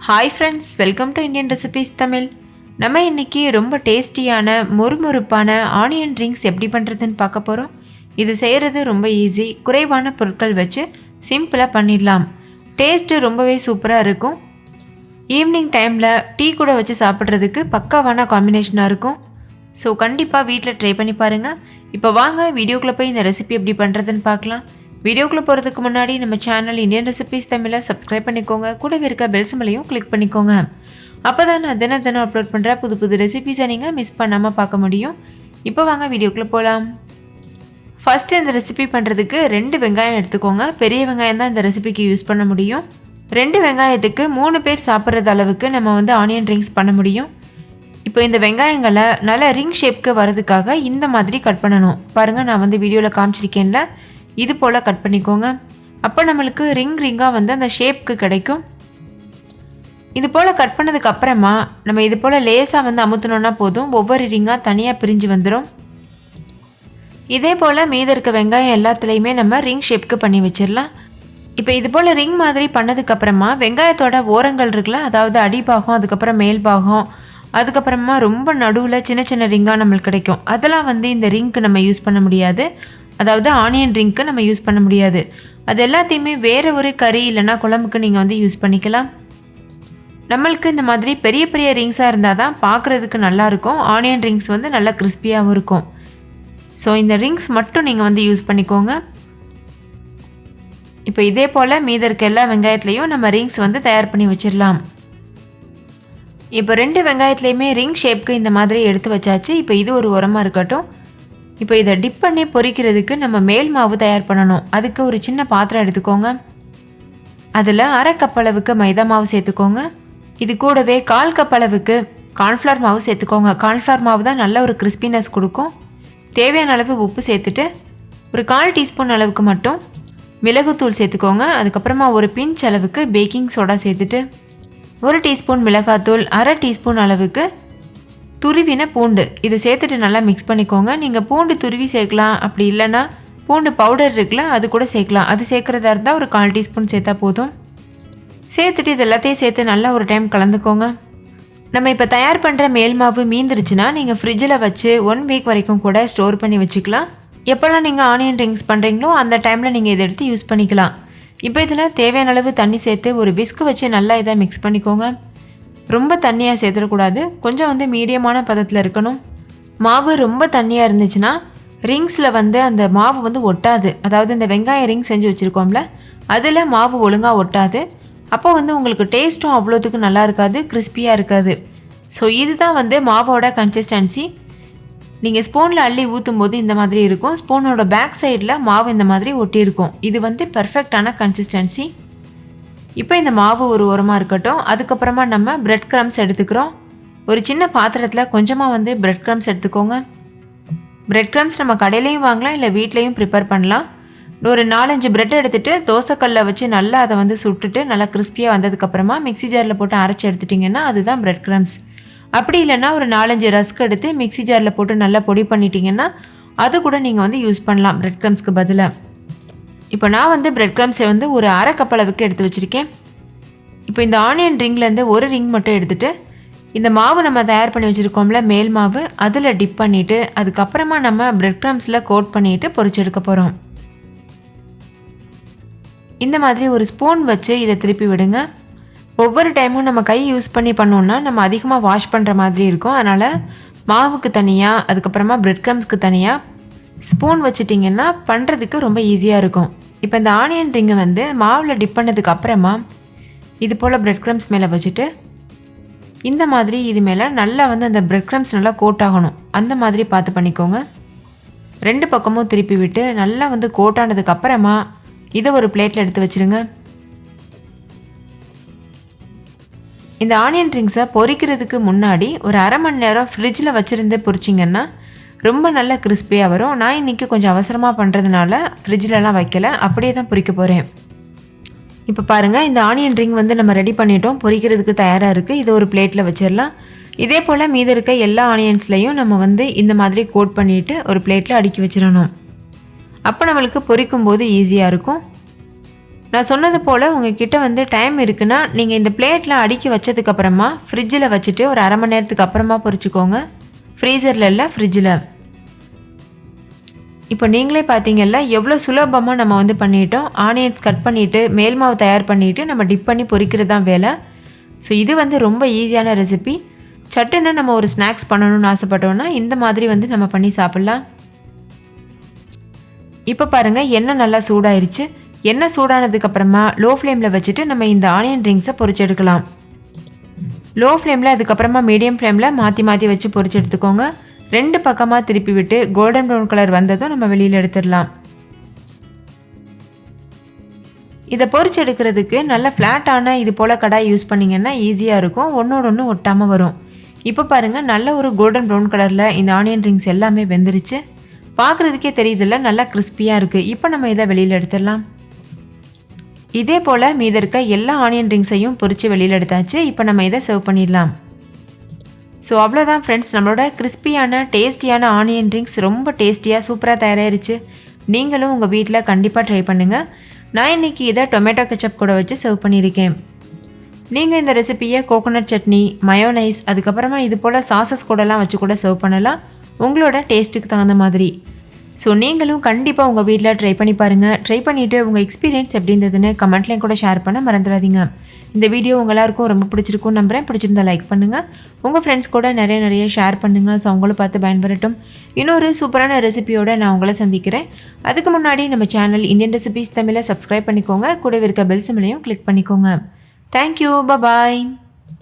Hi friends, welcome to Indian Recipes Tamil. நம்ம இன்னைக்கு ரொம்ப டேஸ்டியான மொறுமொறுப்பான ஆனியன் ரிங்ஸ் எப்படி பண்ணுறதுன்னு பார்க்க போகிறோம். இது செய்கிறது ரொம்ப ஈஸி, குறைவான பொருட்கள் வச்சு சிம்பிளாக பண்ணிடலாம். டேஸ்ட்டு ரொம்பவே சூப்பராக இருக்கும். ஈவினிங் டைமில் டீ கூட வச்சு சாப்பிட்றதுக்கு பக்காவான காம்பினேஷனாக இருக்கும். ஸோ கண்டிப்பாக வீட்டில் ட்ரை பண்ணி பாருங்கள். இப்போ வாங்க வீடியோக்குள்ளே போய் இந்த ரெசிபி எப்படி பண்ணுறதுன்னு பார்க்கலாம். வீடியோக்குள்ளே போகிறதுக்கு முன்னாடி நம்ம சேனல் இந்தியன் ரெசிபீஸ் தமிழை சப்ஸ்கிரைப் பண்ணிக்கோங்க. கூடவே இருக்க பெல் சிம்பலையும் கிளிக் பண்ணிக்கோங்க. அப்போ தான் நான் தினம் அப்லோட் பண்ணுற புது ரெசிபீஸை நீங்கள் மிஸ் பண்ணாமல் பார்க்க முடியும். இப்போ வாங்க வீடியோக்குள்ளே போகலாம். ஃபஸ்ட்டு இந்த ரெசிபி பண்ணுறதுக்கு 2 வெங்காயம் எடுத்துக்கோங்க. பெரிய வெங்காயம் தான் இந்த ரெசிபிக்கு யூஸ் பண்ண முடியும். 2 வெங்காயத்துக்கு 3 பேர் சாப்பிட்றது அளவுக்கு நம்ம ஆனியன் ரிங்ஸ் பண்ண முடியும். இப்போ இந்த வெங்காயங்களை நல்லா ரிங் ஷேப்க்கு வரதுக்காக இந்த மாதிரி கட் பண்ணணும். பாருங்கள், நான் வீடியோவில் காமிச்சிருக்கேன்ல, இது போல் கட் பண்ணிக்கோங்க. அப்போ நம்மளுக்கு ரிங்காக அந்த ஷேப்க்கு கிடைக்கும். இது போல் கட் பண்ணதுக்கு அப்புறமா நம்ம இது போல் லேசாக அமுத்தினோன்னா போதும், ஒவ்வொரு ரிங்காக தனியாக பிரிஞ்சு வந்துடும். இதே போல் மீதி இருக்க வெங்காயம் எல்லாத்துலேயுமே நம்ம ரிங் ஷேப்க்கு பண்ணி வச்சிடலாம். இப்போ இது போல் ரிங் மாதிரி பண்ணதுக்கப்புறமா வெங்காயத்தோட ஓரங்கள் இருக்குல்ல, அதாவது அடிபாகம், அதுக்கப்புறம் மேல் பாகம், அதுக்கப்புறமா ரொம்ப நடுவில் சின்ன சின்ன ரிங்காக நம்மளுக்கு கிடைக்கும். அதெல்லாம் இந்த ரிங்க்கு நம்ம யூஸ் பண்ண முடியாது, அதாவது ஆனியன் ரிங்க்கு நம்ம யூஸ் பண்ண முடியாது. அது எல்லாத்தையுமே வேறு ஒரு கறி இல்லைனா குழம்புக்கு நீங்கள் யூஸ் பண்ணிக்கலாம். நம்மளுக்கு இந்த மாதிரி பெரிய பெரிய ரிங்ஸாக இருந்தால் தான் பார்க்குறதுக்கு நல்லாயிருக்கும். ஆனியன் ரிங்ஸ் நல்லா கிறிஸ்பியாகவும் இருக்கும். ஸோ இந்த ரிங்ஸ் மட்டும் நீங்கள் யூஸ் பண்ணிக்கோங்க. இப்போ இதே போல் மீதி இருக்க எல்லா வெங்காயத்துலேயும் நம்ம ரிங்ஸ் தயார் பண்ணி வச்சிடலாம். இப்போ 2 வெங்காயத்துலேயுமே ரிங் ஷேப்க்கு இந்த மாதிரி எடுத்து வச்சாச்சு. இப்போ இது ஒரு உரமாக இருக்கட்டும். இப்போ இதை டிப் பண்ணி பொரிக்கிறதுக்கு நம்ம மேல் மாவு தயார் பண்ணணும். அதுக்கு ஒரு சின்ன பாத்திரம் எடுத்துக்கோங்க. அதில் 1/2 கப் அளவுக்கு மைதா மாவு சேர்த்துக்கோங்க. இது கூடவே 1/4 கப் அளவுக்கு கார்ன்ஃப்ளவர் மாவு சேர்த்துக்கோங்க. கார்ன்ஃப்ளவர் மாவு தான் நல்ல ஒரு கிறிஸ்பினஸ் கொடுக்கும். தேவையான அளவு உப்பு சேர்த்துட்டு ஒரு 1/4 டீஸ்பூன் அளவுக்கு மட்டும் மிளகுத்தூள் சேர்த்துக்கோங்க. அதுக்கப்புறமா ஒரு பிஞ்ச் அளவுக்கு பேக்கிங் சோடா சேர்த்துட்டு 1 டீஸ்பூன் மிளகாத்தூள், 1/2 டீஸ்பூன் அளவுக்கு துருவின பூண்டு, இதை சேர்த்துட்டு நல்லா மிக்ஸ் பண்ணிக்கோங்க. நீங்கள் பூண்டு துருவி சேர்க்கலாம், அப்படி இல்லைன்னா பூண்டு பவுடர் இருக்குல்ல, அது கூட சேர்க்கலாம். அது சேர்க்குறதா இருந்தால் ஒரு 1/4 டீஸ்பூன் சேர்த்தா போதும். சேர்த்துட்டு இது எல்லாத்தையும் சேர்த்து நல்லா ஒரு டைம் கலந்துக்கோங்க. நம்ம இப்போ தயார் பண்ணுற மேல் மாவு மீந்துருச்சுன்னா நீங்கள் ஃப்ரிட்ஜில் வச்சு 1 வீக் வரைக்கும் கூட ஸ்டோர் பண்ணி வச்சுக்கலாம். எப்போல்லாம் நீங்கள் ஆனியன் ரிங்ஸ் பண்ணுறீங்களோ அந்த டைமில் நீங்கள் இதை எடுத்து யூஸ் பண்ணிக்கலாம். இப்போ இதில் தேவையான அளவு தண்ணி சேர்த்து ஒரு விஸ்க் வச்சு நல்லா இதை மிக்ஸ் பண்ணிக்கோங்க. ரொம்ப தண்ணியாக சேர்த்துடக்கூடாது, கொஞ்சம் மீடியமான பதத்தில் இருக்கணும். மாவு ரொம்ப தண்ணியாக இருந்துச்சுன்னா ரிங்ஸில் அந்த மாவு ஒட்டாது. அதாவது இந்த வெங்காயம் ரிங் செஞ்சு வச்சுருக்கோம்ல, அதில் மாவு ஒழுங்காக ஒட்டாது. அப்போ உங்களுக்கு டேஸ்ட்டும் அவ்வளோத்துக்கு நல்லா இருக்காது, கிறிஸ்பியாக இருக்காது. ஸோ இதுதான் மாவோட கன்சிஸ்டன்சி. நீங்கள் ஸ்பூனில் அள்ளி ஊற்றும் போது இந்த மாதிரி இருக்கும். ஸ்பூனோட பேக் சைடில் மாவு இந்த மாதிரி ஒட்டியிருக்கும். இது பெர்ஃபெக்டான கன்சிஸ்டன்சி. இப்போ இந்த மாவு ஒரு ஓரமாக இருக்கட்டும். அதுக்கப்புறமா நம்ம பிரெட் க்ரம்ஸ் எடுத்துக்கிறோம். ஒரு சின்ன பாத்திரத்தில் கொஞ்சமாக பிரெட் க்ரம்ஸ் எடுத்துக்கோங்க. பிரெட் க்ரம்ஸ் நம்ம கடையிலையும் வாங்கலாம், இல்லை வீட்லேயும் ப்ரிப்பேர் பண்ணலாம். ஒரு 4-5 பிரெட் எடுத்துகிட்டு தோசைக்கல்லை வச்சு நல்லா அதை சுட்டுட்டு நல்லா கிறிஸ்பியாக வந்ததுக்கப்புறமா மிக்ஸி ஜாரில் போட்டு அரைச்சி எடுத்துட்டிங்கன்னா அதுதான் பிரெட் க்ரம்ஸ். அப்படி இல்லைன்னா ஒரு 4-5 ரஸ்க் எடுத்து மிக்ஸி ஜாரில் போட்டு நல்லா பொடி பண்ணிட்டீங்கன்னா அது கூட நீங்கள் யூஸ் பண்ணலாம் பிரெட் க்ரம்ஸ்க்கு பதிலாக. இப்போ நான் பிரெட் க்ரம்ஸை ஒரு 1/2 கப் அளவுக்கு எடுத்து வச்சுருக்கேன். இப்போ இந்த ஆனியன் ரிங்லேருந்து ஒரு ரிங் மட்டும் எடுத்துகிட்டு இந்த மாவு நம்ம தயார் பண்ணி வச்சுருக்கோம்ல மேல் மாவு, அதில் டிப் பண்ணிவிட்டு அதுக்கப்புறமா நம்ம பிரெட் க்ரம்ஸில் கோட் பண்ணிவிட்டு பொரிச்செடுக்க போகிறோம். இந்த மாதிரி ஒரு ஸ்பூன் வச்சு இதை திருப்பி விடுங்க. ஒவ்வொரு டைமும் நம்ம கை யூஸ் பண்ணி பண்ணோன்னா நம்ம அதிகமாக வாஷ் பண்ணுற மாதிரி இருக்கும். அதனால் மாவுக்கு தனியாக, அதுக்கப்புறமா பிரெட் க்ரம்ஸ்க்கு தனியாக ஸ்பூன் வச்சுட்டிங்கன்னா பண்ணுறதுக்கு ரொம்ப ஈஸியாக இருக்கும். இப்போ இந்த ஆனியன் ரிங்கை மாவில் டிப் பண்ணதுக்கு அப்புறமா இது போல் பிரெட் க்ரம்ஸ் மேலே வச்சுட்டு இந்த மாதிரி இது மேலே நல்லா அந்த பிரெட் க்ரம்ஸ் நல்லா கோட் ஆகணும். அந்த மாதிரி பார்த்து பண்ணிக்கோங்க. 2 பக்கமும் திருப்பி விட்டு நல்லா கோட் ஆனதுக்கு அப்புறமா இதை ஒரு பிளேட்டில் எடுத்து வச்சுருங்க. இந்த ஆனியன் ரிங்ஸை பொரிக்கிறதுக்கு முன்னாடி ஒரு 1/2 மணி நேரம் ஃப்ரிட்ஜில் வச்சுருந்து பொரிச்சிங்கன்னா ரொம்ப நல்ல கிறிஸ்பியாக வரும். நான் இன்றைக்கி கொஞ்சம் அவசரமாக பண்ணுறதுனால ஃப்ரிட்ஜிலலாம் வைக்கல, அப்படியே தான் பொரிக்க போகிறேன். இப்போ பாருங்கள், இந்த ஆனியன் ரிங் நம்ம ரெடி பண்ணிட்டோம், பொரிக்கிறதுக்கு தயாராக இருக்குது. இதை ஒரு பிளேட்டில் வச்சிடலாம். இதே போல் மீதி இருக்க எல்லா ஆனியன்ஸ்லையும் நம்ம இந்த மாதிரி கோட் பண்ணிவிட்டு ஒரு பிளேட்டில் அடுக்கி வச்சிடணும். அப்போ நம்மளுக்கு பொரிக்கும் போது ஈஸியாக இருக்கும். நான் சொன்னது போல் உங்ககிட்ட வந்து டைம் இருக்குன்னா நீங்கள் இந்த பிளேட்லாம் அடுக்கி வச்சதுக்கப்புறமா ஃப்ரிட்ஜில் வச்சுட்டு ஒரு அரை மணி நேரத்துக்கு அப்புறமா பொரிச்சுக்கோங்க. ஃப்ரீசரில் இல்லை, ஃப்ரிட்ஜில். இப்போ நீங்களே பார்த்தீங்கல்ல எவ்வளோ சுலபமாக நம்ம வந்து பண்ணிட்டோம். ஆனியன்ஸ் கட் பண்ணிவிட்டு மேல் மாவு தயார் பண்ணிவிட்டு நம்ம டிப் பண்ணி பொரிக்கிறது தான் வேலை. ஸோ இது வந்து ரொம்ப ஈஸியான ரெசிபி. சட்டுன்னு நம்ம ஒரு ஸ்நாக்ஸ் பண்ணணும்னு ஆசைப்பட்டோன்னா இந்த மாதிரி வந்து நம்ம பண்ணி சாப்பிட்லாம். இப்போ பாருங்கள் எண்ணெய் நல்லா சூடாயிருச்சு. எண்ணெய் சூடானதுக்கப்புறமா லோ ஃப்ளேமில் வச்சுட்டு நம்ம இந்த ஆனியன் ரிங்ஸை பொரிச்சு எடுக்கலாம். லோ ஃப்ளேமில் அதுக்கப்புறமா மீடியம் ஃப்ளேமில் மாற்றி மாற்றி வச்சு பொரிச்சு எடுத்துக்கோங்க. 2 பக்கமாக திருப்பி விட்டு கோல்டன் ப்ரௌன் கலர் வந்ததும் நம்ம வெளியில் எடுத்துடலாம். இதை பொரிச்சு எடுக்கிறதுக்கு நல்ல ஃப்ளாட்டான இது போல் கடாய் யூஸ் பண்ணிங்கன்னா ஈஸியாக இருக்கும். ஒன்றோட ஒன்று ஒட்டாமல் வரும். இப்போ பாருங்கள் நல்ல ஒரு கோல்டன் ப்ரௌன் கலரில் இந்த ஆனியன் ரிங்ஸ் எல்லாமே வெந்துருச்சு. பார்க்குறதுக்கே தெரியுதில்ல, நல்லா கிறிஸ்பியாக இருக்குது. இப்போ நம்ம இதை வெளியில் எடுத்துடலாம். இதே போல் மீத இருக்க எல்லா ஆனியன் ரிங்ஸையும் பொரித்து வெளியில் எடுத்தாச்சு. இப்போ நம்ம இதை சர்வ் பண்ணிடலாம். ஸோ அவ்வளோதான் ஃப்ரெண்ட்ஸ், நம்மளோட கிறிஸ்பியான டேஸ்டியான ஆனியன் ரிங்ஸ் ரொம்ப டேஸ்டியாக சூப்பராக தயாராகிருச்சு. நீங்களும் உங்கள் வீட்டில் கண்டிப்பாக ட்ரை பண்ணுங்கள். நான் இன்றைக்கி இதை டொமேட்டோ கெச்சப் கூட வச்சு சர்வ் பண்ணியிருக்கேன். நீங்கள் இந்த ரெசிப்பியை கோகோனட் சட்னி, மயோனைஸ், அதுக்கப்புறமா இது போல் சாசஸ் கூடலாம் வச்சு கூட சர்வ் பண்ணலாம், உங்களோட டேஸ்ட்டுக்கு தகுந்த மாதிரி. ஸோ நீங்களும் கண்டிப்பாக உங்கள் வீட்டில் ட்ரை பண்ணி பாருங்கள். ட்ரை பண்ணிவிட்டு உங்கள் எக்ஸ்பீரியன்ஸ் எப்படி இருந்ததுன்னு கமெண்ட்லேயும் கூட ஷேர் பண்ண மறந்துடாதீங்க. இந்த வீடியோ உங்கள் எல்லாருக்கும் ரொம்ப பிடிச்சிருக்கும் நம்புகிறேன். பிடிச்சிருந்தா லைக் பண்ணுங்கள். உங்கள் ஃப்ரெண்ட்ஸ் கூட நிறைய ஷேர் பண்ணுங்கள். ஸோ அவங்களும் பார்த்து பயன்பெறட்டும். இன்னொரு சூப்பரான ரெசிபியோடு நான் உங்களை சந்திக்கிறேன். அதுக்கு முன்னாடி நம்ம சேனல் இந்தியன் ரெசிபிஸ் தமிழை சப்ஸ்கிரைப் பண்ணிக்கோங்க. கூடவே இருக்க பெல் சிம்பலையும் கிளிக் பண்ணிக்கோங்க. தேங்க்யூ. பாய்.